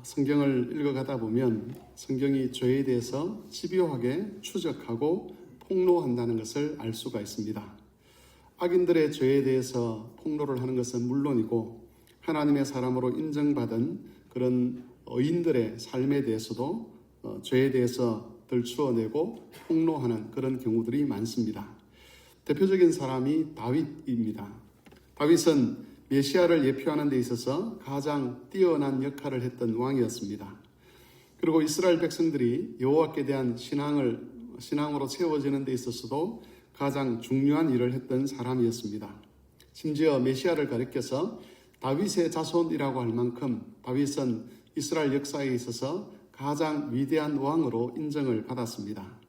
성경을 읽어가다 보면 성경이 죄에 대해서 집요하게 추적하고 폭로한다는 것을 알 수가 있습니다. 악인들의 죄에 대해서 폭로를 하는 것은 물론이고 하나님의 사람으로 인정받은 그런 의인들의 삶에 대해서도 죄에 대해서 들추어내고 폭로하는 그런 경우들이 많습니다. 대표적인 사람이 다윗입니다. 다윗은 메시아를 예표하는 데 있어서 가장 뛰어난 역할을 했던 왕이었습니다. 그리고 이스라엘 백성들이 여호와께 대한 신앙으로 세워지는 데 있어서도 가장 중요한 일을 했던 사람이었습니다. 심지어 메시아를 가리켜서 다윗의 자손이라고 할 만큼 다윗은 이스라엘 역사에 있어서 가장 위대한 왕으로 인정을 받았습니다.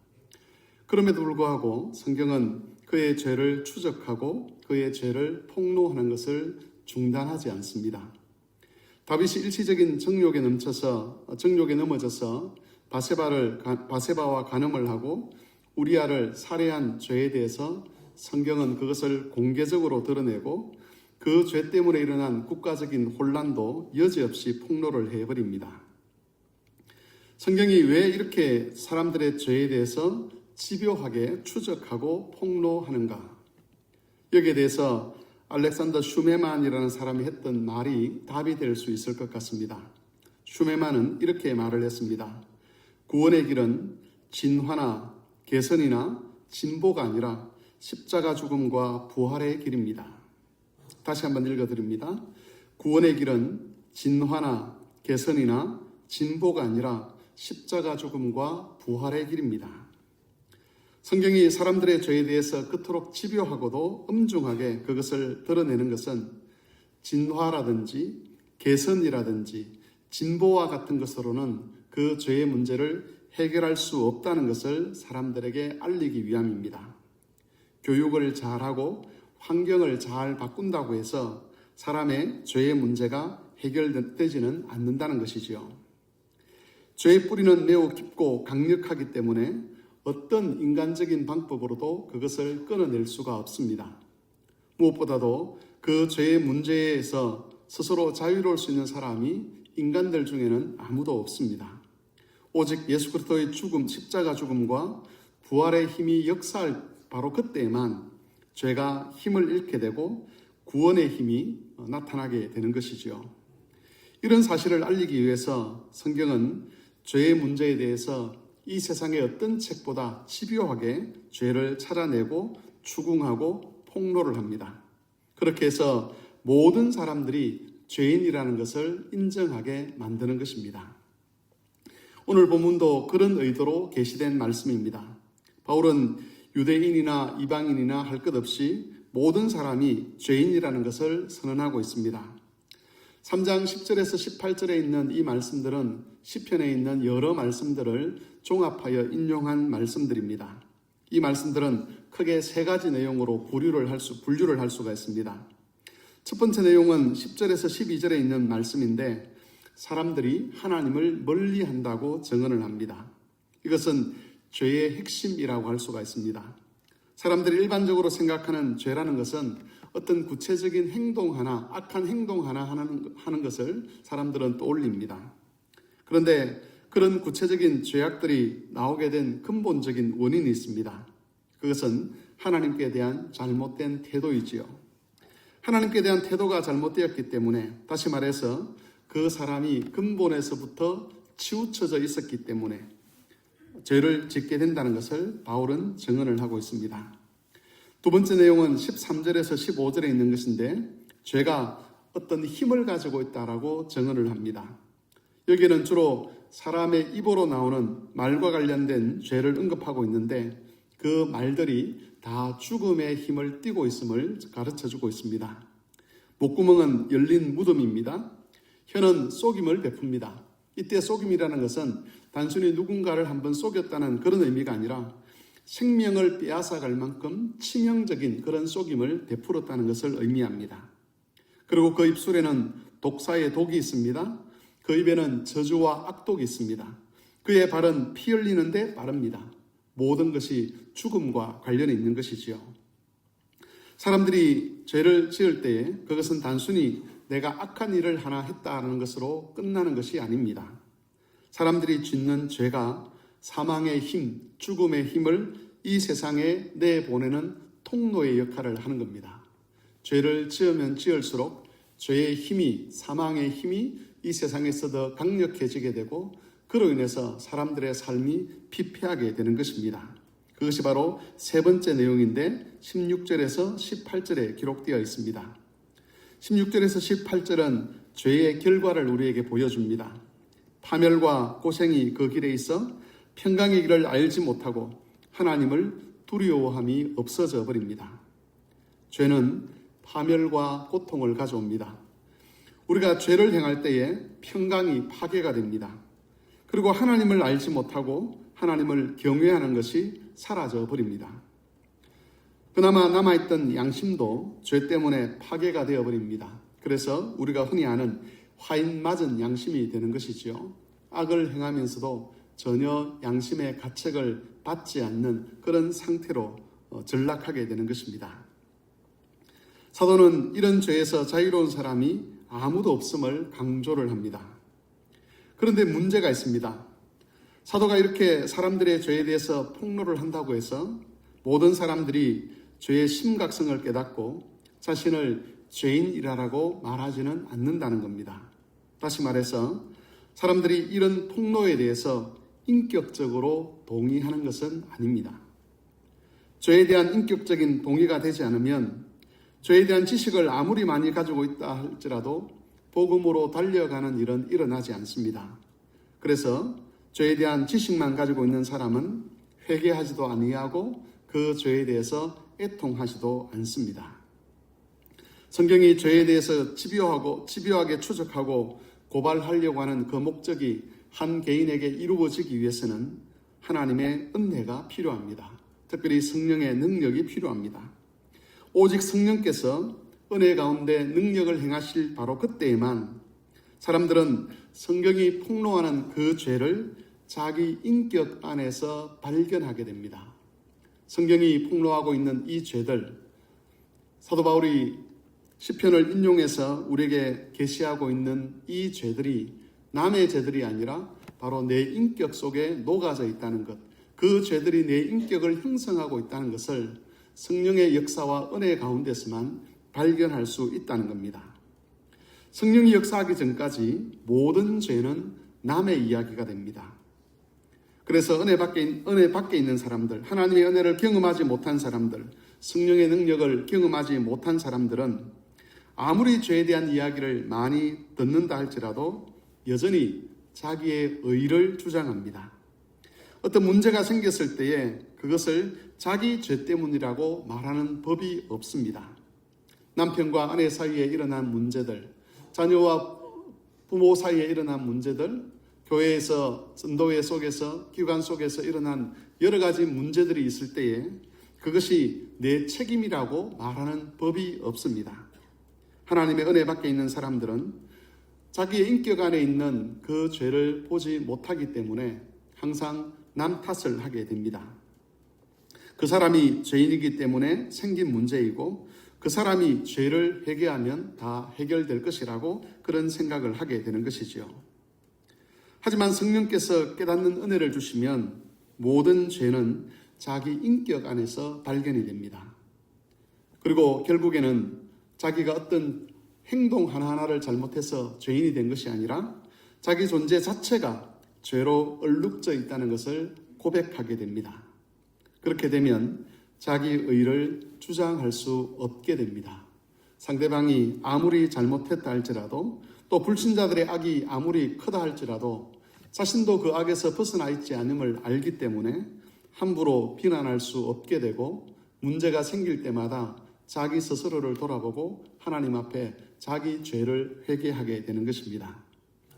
그럼에도 불구하고 성경은 그의 죄를 추적하고 그의 죄를 폭로하는 것을 중단하지 않습니다. 다윗이 일시적인 정욕에 넘어져서 바세바와 간음을 하고 우리아를 살해한 죄에 대해서 성경은 그것을 공개적으로 드러내고 그 죄 때문에 일어난 국가적인 혼란도 여지없이 폭로를 해버립니다. 성경이 왜 이렇게 사람들의 죄에 대해서 집요하게 추적하고 폭로하는가? 여기에 대해서 알렉산더 슈메만이라는 사람이 했던 말이 답이 될 수 있을 것 같습니다. 슈메만은 이렇게 말을 했습니다. 구원의 길은 진화나 개선이나 진보가 아니라 십자가 죽음과 부활의 길입니다. 다시 한번 읽어드립니다. 구원의 길은 진화나 개선이나 진보가 아니라 십자가 죽음과 부활의 길입니다. 성경이 사람들의 죄에 대해서 그토록 집요하고도 엄중하게 그것을 드러내는 것은 진화라든지 개선이라든지 진보와 같은 것으로는 그 죄의 문제를 해결할 수 없다는 것을 사람들에게 알리기 위함입니다. 교육을 잘하고 환경을 잘 바꾼다고 해서 사람의 죄의 문제가 해결되지는 않는다는 것이지요. 죄의 뿌리는 매우 깊고 강력하기 때문에 어떤 인간적인 방법으로도 그것을 끊어낼 수가 없습니다. 무엇보다도 그 죄의 문제에서 스스로 자유로울 수 있는 사람이 인간들 중에는 아무도 없습니다. 오직 예수 그리스도의 죽음, 십자가 죽음과 부활의 힘이 역사할 바로 그때에만 죄가 힘을 잃게 되고 구원의 힘이 나타나게 되는 것이지요. 이런 사실을 알리기 위해서 성경은 죄의 문제에 대해서 이 세상의 어떤 책보다 집요하게 죄를 찾아내고 추궁하고 폭로를 합니다. 그렇게 해서 모든 사람들이 죄인이라는 것을 인정하게 만드는 것입니다. 오늘 본문도 그런 의도로 게시된 말씀입니다. 바울은 유대인이나 이방인이나 할 것 없이 모든 사람이 죄인이라는 것을 선언하고 있습니다. 3장 10절에서 18절에 있는 이 말씀들은 시편에 있는 여러 말씀들을 종합하여 인용한 말씀들입니다. 이 말씀들은 크게 세 가지 내용으로 분류를 할 수가 있습니다. 첫 번째 내용은 10절에서 12절에 있는 말씀인데 사람들이 하나님을 멀리한다고 증언을 합니다. 이것은 죄의 핵심이라고 할 수가 있습니다. 사람들이 일반적으로 생각하는 죄라는 것은 어떤 구체적인 행동 하나, 악한 행동 하나 하는 것을 사람들은 떠올립니다. 그런데 그런 구체적인 죄악들이 나오게 된 근본적인 원인이 있습니다. 그것은 하나님께 대한 잘못된 태도이지요. 하나님께 대한 태도가 잘못되었기 때문에, 다시 말해서 그 사람이 근본에서부터 치우쳐져 있었기 때문에 죄를 짓게 된다는 것을 바울은 증언을 하고 있습니다. 두 번째 내용은 13절에서 15절에 있는 것인데 죄가 어떤 힘을 가지고 있다라고 증언을 합니다. 여기에는 주로 사람의 입으로 나오는 말과 관련된 죄를 언급하고 있는데 그 말들이 다 죽음의 힘을 띠고 있음을 가르쳐주고 있습니다. 목구멍은 열린 무덤입니다. 혀는 속임을 베풉니다. 이때 속임이라는 것은 단순히 누군가를 한번 속였다는 그런 의미가 아니라 생명을 빼앗아갈 만큼 치명적인 그런 속임을 베풀었다는 것을 의미합니다. 그리고 그 입술에는 독사의 독이 있습니다. 그 입에는 저주와 악독이 있습니다. 그의 발은 피 흘리는데 빠릅니다. 모든 것이 죽음과 관련이 있는 것이지요. 사람들이 죄를 지을 때에 그것은 단순히 내가 악한 일을 하나 했다는 것으로 끝나는 것이 아닙니다. 사람들이 짓는 죄가 사망의 힘, 죽음의 힘을 이 세상에 내보내는 통로의 역할을 하는 겁니다. 죄를 지으면 지을수록 죄의 힘이, 사망의 힘이 이 세상에서 더 강력해지게 되고 그로 인해서 사람들의 삶이 피폐하게 되는 것입니다. 그것이 바로 세 번째 내용인데 16절에서 18절에 기록되어 있습니다. 16절에서 18절은 죄의 결과를 우리에게 보여줍니다. 파멸과 고생이 그 길에 있어 평강의 길을 알지 못하고 하나님을 두려워함이 없어져 버립니다. 죄는 파멸과 고통을 가져옵니다. 우리가 죄를 행할 때에 평강이 파괴가 됩니다. 그리고 하나님을 알지 못하고 하나님을 경외하는 것이 사라져 버립니다. 그나마 남아있던 양심도 죄 때문에 파괴가 되어버립니다. 그래서 우리가 흔히 아는 화인 맞은 양심이 되는 것이지요. 악을 행하면서도 전혀 양심의 가책을 받지 않는 그런 상태로 전락하게 되는 것입니다. 사도는 이런 죄에서 자유로운 사람이 아무도 없음을 강조를 합니다. 그런데 문제가 있습니다. 사도가 이렇게 사람들의 죄에 대해서 폭로를 한다고 해서 모든 사람들이 죄의 심각성을 깨닫고 자신을 죄인이라고 말하지는 않는다는 겁니다. 다시 말해서 사람들이 이런 폭로에 대해서 인격적으로 동의하는 것은 아닙니다. 죄에 대한 인격적인 동의가 되지 않으면 죄에 대한 지식을 아무리 많이 가지고 있다 할지라도 복음으로 달려가는 일은 일어나지 않습니다. 그래서 죄에 대한 지식만 가지고 있는 사람은 회개하지도 아니하고 그 죄에 대해서 애통하지도 않습니다. 성경이 죄에 대해서 집요하게 추적하고 고발하려고 하는 그 목적이 한 개인에게 이루어지기 위해서는 하나님의 은혜가 필요합니다. 특별히 성령의 능력이 필요합니다. 오직 성령께서 은혜 가운데 능력을 행하실 바로 그때에만 사람들은 성경이 폭로하는 그 죄를 자기 인격 안에서 발견하게 됩니다. 성경이 폭로하고 있는 이 죄들, 사도 바울이 시편을 인용해서 우리에게 계시하고 있는 이 죄들이 남의 죄들이 아니라 바로 내 인격 속에 녹아져 있다는 것, 그 죄들이 내 인격을 형성하고 있다는 것을 성령의 역사와 은혜 가운데서만 발견할 수 있다는 겁니다. 성령이 역사하기 전까지 모든 죄는 남의 이야기가 됩니다. 그래서 은혜 밖에 있는 사람들, 하나님의 은혜를 경험하지 못한 사람들, 성령의 능력을 경험하지 못한 사람들은 아무리 죄에 대한 이야기를 많이 듣는다 할지라도 여전히 자기의 의를 주장합니다. 어떤 문제가 생겼을 때에 그것을 자기 죄 때문이라고 말하는 법이 없습니다. 남편과 아내 사이에 일어난 문제들, 자녀와 부모 사이에 일어난 문제들, 교회에서, 전도회 속에서, 기관 속에서 일어난 여러 가지 문제들이 있을 때에 그것이 내 책임이라고 말하는 법이 없습니다. 하나님의 은혜 밖에 있는 사람들은 자기의 인격 안에 있는 그 죄를 보지 못하기 때문에 항상 남 탓을 하게 됩니다. 그 사람이 죄인이기 때문에 생긴 문제이고 그 사람이 죄를 회개하면 다 해결될 것이라고 그런 생각을 하게 되는 것이지요. 하지만 성령께서 깨닫는 은혜를 주시면 모든 죄는 자기 인격 안에서 발견이 됩니다. 그리고 결국에는 자기가 어떤 행동 하나하나를 잘못해서 죄인이 된 것이 아니라 자기 존재 자체가 죄로 얼룩져 있다는 것을 고백하게 됩니다. 그렇게 되면 자기 의를 주장할 수 없게 됩니다. 상대방이 아무리 잘못했다 할지라도 또 불신자들의 악이 아무리 크다 할지라도 자신도 그 악에서 벗어나 있지 않음을 알기 때문에 함부로 비난할 수 없게 되고 문제가 생길 때마다 자기 스스로를 돌아보고 하나님 앞에 자기 죄를 회개하게 되는 것입니다.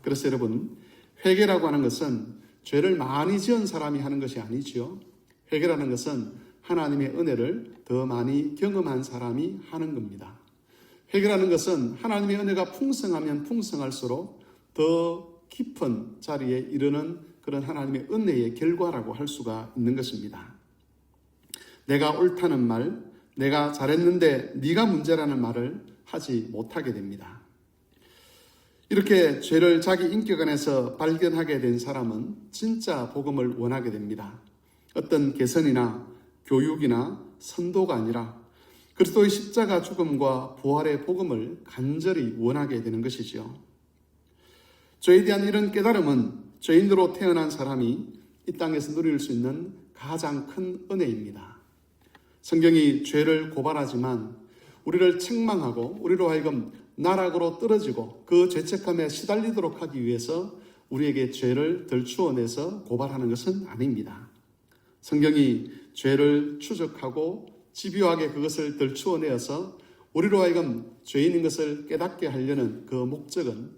그래서 여러분, 회개라고 하는 것은 죄를 많이 지은 사람이 하는 것이 아니지요. 회개라는 것은 하나님의 은혜를 더 많이 경험한 사람이 하는 겁니다. 회개라는 것은 하나님의 은혜가 풍성하면 풍성할수록 더 깊은 자리에 이르는 그런 하나님의 은혜의 결과라고 할 수가 있는 것입니다. 내가 옳다는 말, 내가 잘했는데 네가 문제라는 말을 하지 못하게 됩니다. 이렇게 죄를 자기 인격 안에서 발견하게 된 사람은 진짜 복음을 원하게 됩니다. 어떤 개선이나 교육이나 선도가 아니라 그리스도의 십자가 죽음과 부활의 복음을 간절히 원하게 되는 것이지요. 죄에 대한 이런 깨달음은 죄인으로 태어난 사람이 이 땅에서 누릴 수 있는 가장 큰 은혜입니다. 성경이 죄를 고발하지만 우리를 책망하고 우리로 하여금 나락으로 떨어지고 그 죄책감에 시달리도록 하기 위해서 우리에게 죄를 덜추어내서 고발하는 것은 아닙니다. 성경이 죄를 추적하고 집요하게 그것을 덜추어내어서 우리로 하여금 죄인인 것을 깨닫게 하려는 그 목적은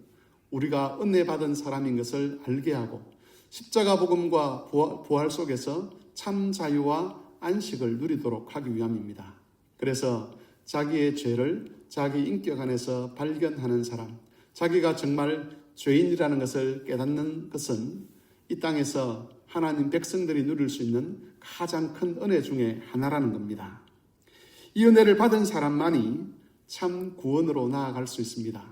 우리가 은혜 받은 사람인 것을 알게 하고 십자가 복음과 부활 속에서 참 자유와 안식을 누리도록 하기 위함입니다. 그래서 자기의 죄를 자기 인격 안에서 발견하는 사람, 자기가 정말 죄인이라는 것을 깨닫는 것은 이 땅에서 하나님 백성들이 누릴 수 있는 가장 큰 은혜 중에 하나라는 겁니다. 이 은혜를 받은 사람만이 참 구원으로 나아갈 수 있습니다.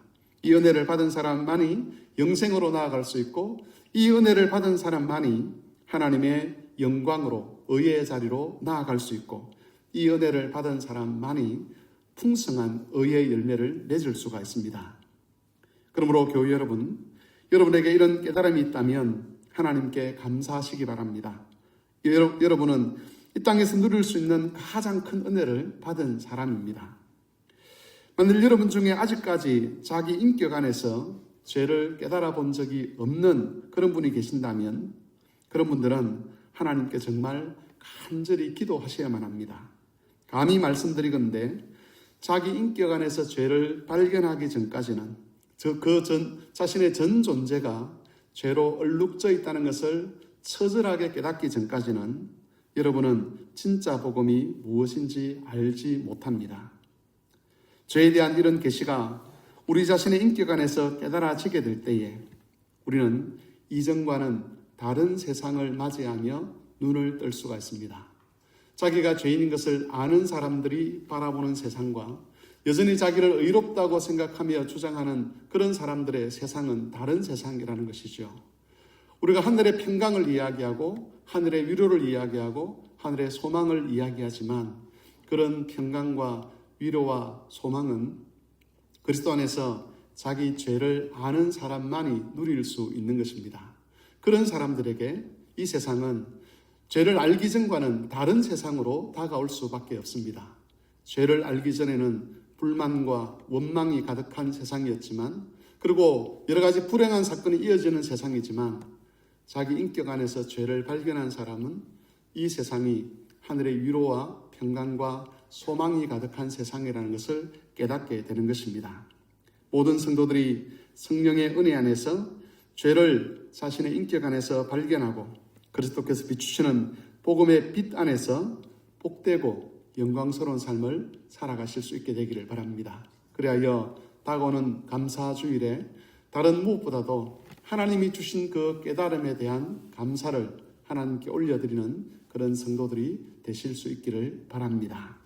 이 은혜를 받은 사람만이 영생으로 나아갈 수 있고 이 은혜를 받은 사람만이 하나님의 영광으로 의의 자리로 나아갈 수 있고 이 은혜를 받은 사람만이 풍성한 의의 열매를 맺을 수가 있습니다. 그러므로 교회 여러분, 여러분에게 이런 깨달음이 있다면 하나님께 감사하시기 바랍니다. 여러분은 이 땅에서 누릴 수 있는 가장 큰 은혜를 받은 사람입니다. 만일 여러분 중에 아직까지 자기 인격 안에서 죄를 깨달아 본 적이 없는 그런 분이 계신다면 그런 분들은 하나님께 정말 간절히 기도하셔야만 합니다. 감히 말씀드리건대 자기 인격 안에서 죄를 발견하기 전까지는 자신의 전 존재가 죄로 얼룩져 있다는 것을 처절하게 깨닫기 전까지는 여러분은 진짜 복음이 무엇인지 알지 못합니다. 죄에 대한 이런 계시가 우리 자신의 인격 안에서 깨달아지게 될 때에 우리는 이전과는 다른 세상을 맞이하며 눈을 뜰 수가 있습니다. 자기가 죄인인 것을 아는 사람들이 바라보는 세상과 여전히 자기를 의롭다고 생각하며 주장하는 그런 사람들의 세상은 다른 세상이라는 것이죠. 우리가 하늘의 평강을 이야기하고 하늘의 위로를 이야기하고 하늘의 소망을 이야기하지만 그런 평강과 위로와 소망은 그리스도 안에서 자기 죄를 아는 사람만이 누릴 수 있는 것입니다. 그런 사람들에게 이 세상은 죄를 알기 전과는 다른 세상으로 다가올 수밖에 없습니다. 죄를 알기 전에는 불만과 원망이 가득한 세상이었지만 그리고 여러 가지 불행한 사건이 이어지는 세상이지만 자기 인격 안에서 죄를 발견한 사람은 이 세상이 하늘의 위로와 평강과 소망이 가득한 세상이라는 것을 깨닫게 되는 것입니다. 모든 성도들이 성령의 은혜 안에서 죄를 자신의 인격 안에서 발견하고 그리스도께서 비추시는 복음의 빛 안에서 복되고 영광스러운 삶을 살아가실 수 있게 되기를 바랍니다. 그리하여 다가오는 감사주일에 다른 무엇보다도 하나님이 주신 그 깨달음에 대한 감사를 하나님께 올려드리는 그런 성도들이 되실 수 있기를 바랍니다.